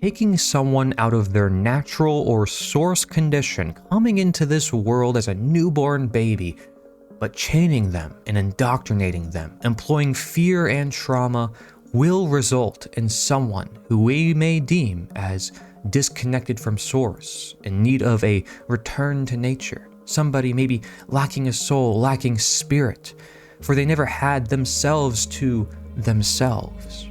taking someone out of their natural or source condition, coming into this world as a newborn baby, but chaining them and indoctrinating them, employing fear and trauma, will result in someone who we may deem as disconnected from source, in need of a return to nature, somebody maybe lacking a soul, lacking spirit, for they never had themselves to themselves.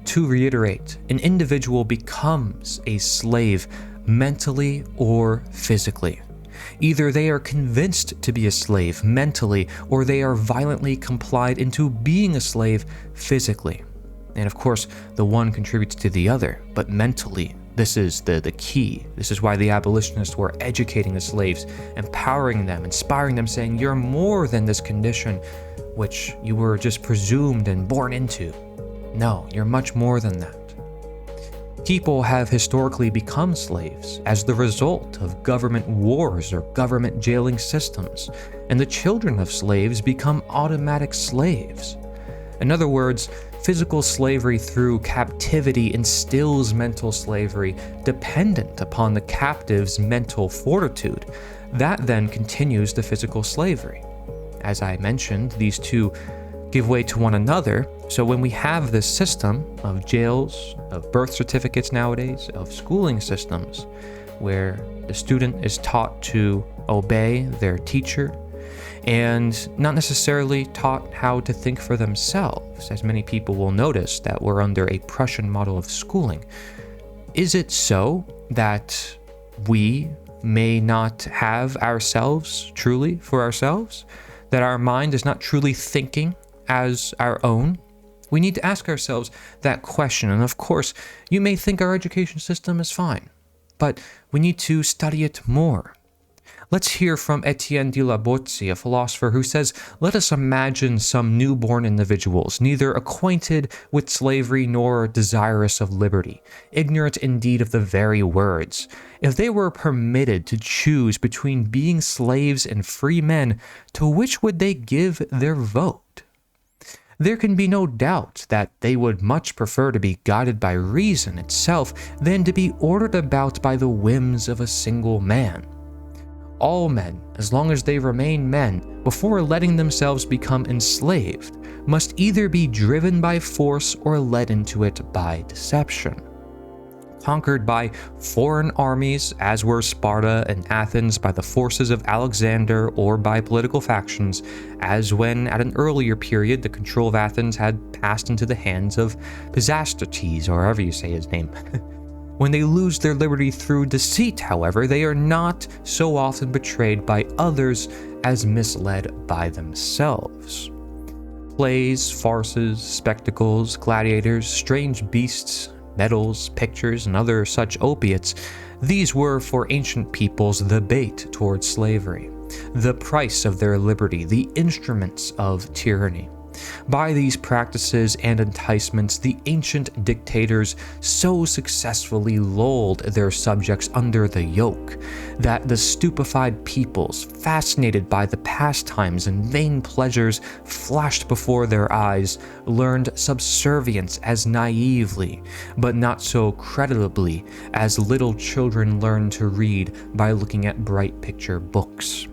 To reiterate, an individual becomes a slave mentally or physically. Either they are convinced to be a slave mentally, or they are violently complied into being a slave physically. And of course, the one contributes to the other, but mentally, this is the key. This is why the abolitionists were educating the slaves, empowering them, inspiring them, saying, you're more than this condition, which you were just presumed and born into. No, you're much more than that. People have historically become slaves as the result of government wars or government jailing systems, and the children of slaves become automatic slaves. In other words, physical slavery through captivity instills mental slavery dependent upon the captive's mental fortitude. That then continues the physical slavery. As I mentioned, these two give way to one another, so when we have this system of jails, of birth certificates nowadays, of schooling systems, where the student is taught to obey their teacher, and not necessarily taught how to think for themselves, as many people will notice that we're under a Prussian model of schooling. Is it so that we may not have ourselves truly for ourselves? That our mind is not truly thinking as our own? We need to ask ourselves that question, and of course, you may think our education system is fine, but we need to study it more. Let's hear from Etienne de la Boétie, a philosopher who says, let us imagine some newborn individuals, neither acquainted with slavery nor desirous of liberty, ignorant indeed of the very words. If they were permitted to choose between being slaves and free men, to which would they give their vote? There can be no doubt that they would much prefer to be guided by reason itself than to be ordered about by the whims of a single man. All men, as long as they remain men, before letting themselves become enslaved, must either be driven by force or led into it by deception. Conquered by foreign armies, as were Sparta and Athens by the forces of Alexander, or by political factions, as when at an earlier period the control of Athens had passed into the hands of Pisistrates, or however you say his name. When they lose their liberty through deceit, however, they are not so often betrayed by others as misled by themselves. Plays, farces, spectacles, gladiators, strange beasts, medals, pictures, and other such opiates, these were for ancient peoples the bait towards slavery, the price of their liberty, the instruments of tyranny. By these practices and enticements, the ancient dictators so successfully lulled their subjects under the yoke that the stupefied peoples, fascinated by the pastimes and vain pleasures flashed before their eyes, learned subservience as naively, but not so creditably, as little children learn to read by looking at bright picture books.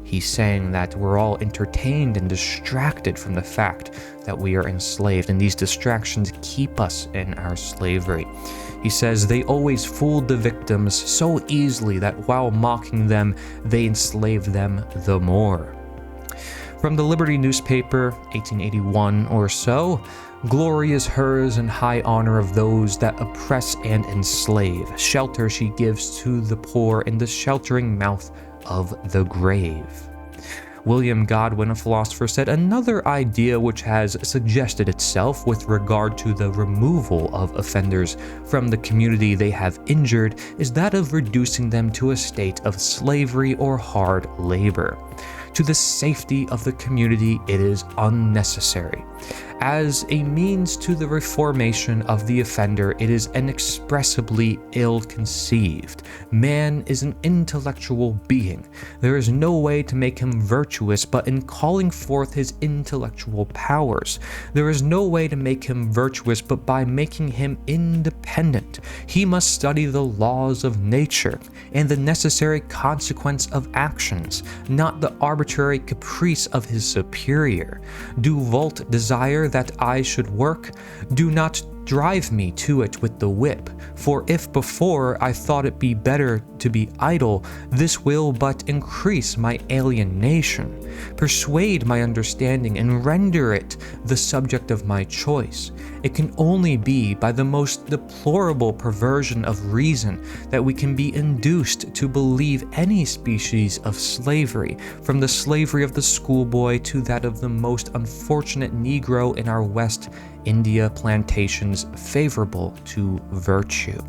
He's saying that we're all entertained and distracted from the fact that we are enslaved, and these distractions keep us in our slavery. He says they always fooled the victims so easily that while mocking them, they enslaved them the more. From the Liberty newspaper, 1881 or so, glory is hers and high honor of those that oppress and enslave. Shelter she gives to the poor in the sheltering mouth of the grave. William Godwin, a philosopher, said another idea which has suggested itself with regard to the removal of offenders from the community they have injured is that of reducing them to a state of slavery or hard labor. To the safety of the community, it is unnecessary. As a means to the reformation of the offender, it is inexpressibly ill-conceived. Man is an intellectual being. There is no way to make him virtuous but in calling forth his intellectual powers. There is no way to make him virtuous but by making him independent. He must study the laws of nature and the necessary consequence of actions, not the arbitrary caprice of his superior. Do Volt desire that I should work? Do not drive me to it with the whip, for if before I thought it be better to be idle, this will but increase my alienation. Persuade my understanding and render it the subject of my choice. It can only be by the most deplorable perversion of reason that we can be induced to believe any species of slavery, from the slavery of the schoolboy to that of the most unfortunate Negro in our West India plantations, favorable to virtue.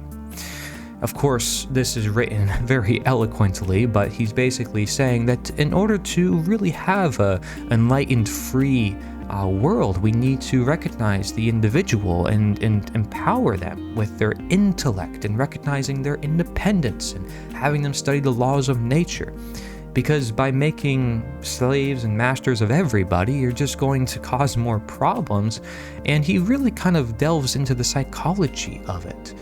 Of course, this is written very eloquently, but he's basically saying that in order to really have a enlightened, free world, we need to recognize the individual and empower them with their intellect and recognizing their independence and having them study the laws of nature. Because by making slaves and masters of everybody, you're just going to cause more problems. And he really kind of delves into the psychology of it.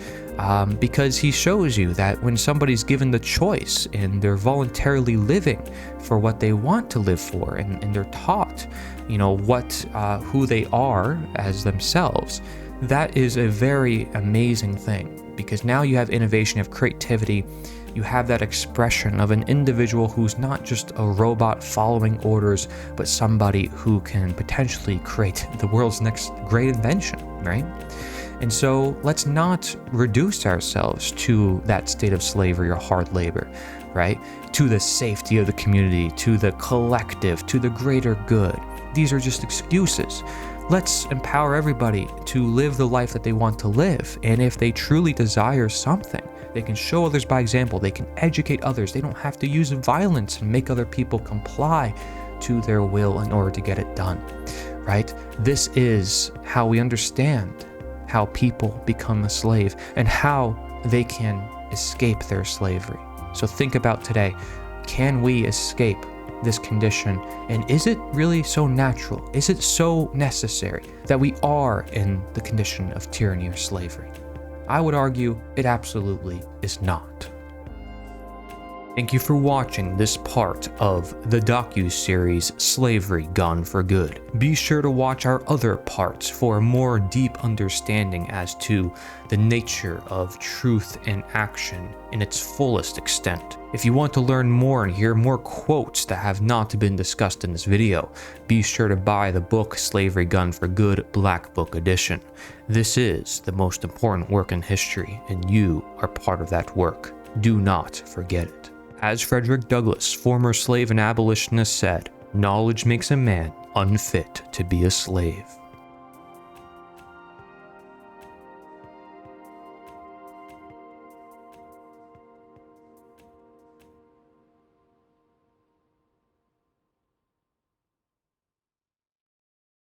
Because he shows you that when somebody's given the choice and they're voluntarily living for what they want to live for, and they're taught, who they are as themselves, that is a very amazing thing. Because now you have innovation, you have creativity, you have that expression of an individual who's not just a robot following orders, but somebody who can potentially create the world's next great invention, right? And so let's not reduce ourselves to that state of slavery or hard labor, right? To the safety of the community, to the collective, to the greater good. These are just excuses. Let's empower everybody to live the life that they want to live. And if they truly desire something, they can show others by example. They can educate others. They don't have to use violence and make other people comply to their will in order to get it done, right? This is how we understand how people become a slave and how they can escape their slavery. So think about today. Can we escape this condition? And is it really so natural? Is it so necessary that we are in the condition of tyranny or slavery? I would argue it absolutely is not. Thank you for watching this part of the docu-series Slavery Gone for Good. Be sure to watch our other parts for a more deep understanding as to the nature of truth and action in its fullest extent. If you want to learn more and hear more quotes that have not been discussed in this video, be sure to buy the book Slavery Gone for Good Black Book Edition. This is the most important work in history, and you are part of that work. Do not forget it. As Frederick Douglass, former slave and abolitionist, said, "Knowledge makes a man unfit to be a slave."